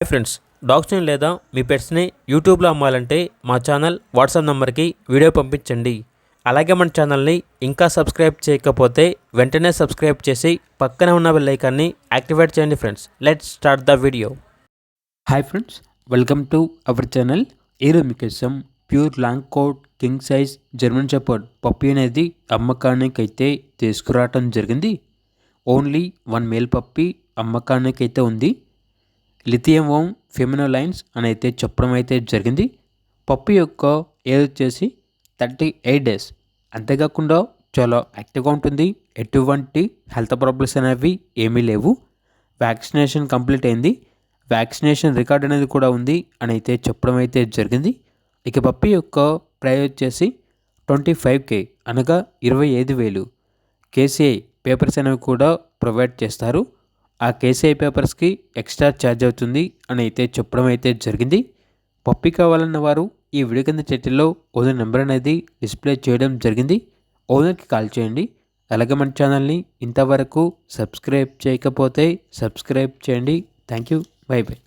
Friends, డాగ్స్ని లేదా మీ పెట్స్ని యూట్యూబ్లో అమ్మాలంటే మా ఛానల్ వాట్సాప్ నెంబర్కి వీడియో పంపించండి. అలాగే మన ఛానల్ని ఇంకా సబ్స్క్రైబ్ చేయకపోతే వెంటనే సబ్స్క్రైబ్ చేసి పక్కనే ఉన్న బెల్ ఐకాన్ని యాక్టివేట్ చేయండి. Friends, let's start the video. Hi friends, welcome to our channel. ఈరోజు మీకోసం pure long coat king size German shepherd puppy అనేది అమ్మకానికి అయితే తీసుకురావటం జరిగింది. ఓన్లీ 1 మేల్ పప్పీ అమ్మకానికి అయితే ఉంది. లిథియం ఓమ్ ఫెమినో లైన్స్ అని అయితే చెప్పడం అయితే జరిగింది. పప్పీ యొక్క ఏజ్ వచ్చేసి 38 డేస్. అంతేకాకుండా చాలా యాక్టివ్గా ఉంటుంది. ఎటువంటి హెల్త్ ప్రాబ్లమ్స్ అనేవి ఏమీ లేవు. వ్యాక్సినేషన్ కంప్లీట్ అయింది. వ్యాక్సినేషన్ రికార్డ్ అనేది కూడా ఉంది అని అయితే చెప్పడం అయితే జరిగింది. ఇక పప్పీ యొక్క ప్రైస్ వచ్చేసి 25K అనగా 25,000. కేసీఐ పేపర్స్ అనేవి కూడా ప్రొవైడ్ చేస్తారు. ఆ కేసీఐ పేపర్స్కి ఎక్స్ట్రా ఛార్జ్ అవుతుంది అని అయితే చెప్పడం అయితే జరిగింది. పప్పీ కావాలన్న వారు ఈ వీడియో కింద టైటిల్లో ఓనర్ నెంబర్ అనేది డిస్ప్లే చేయడం జరిగింది. ఓనర్కి కాల్ చేయండి. అలాగే మన ఛానల్ని ఇంతవరకు సబ్స్క్రైబ్ చేయకపోతే సబ్స్క్రైబ్ చేయండి. Thank you. By by.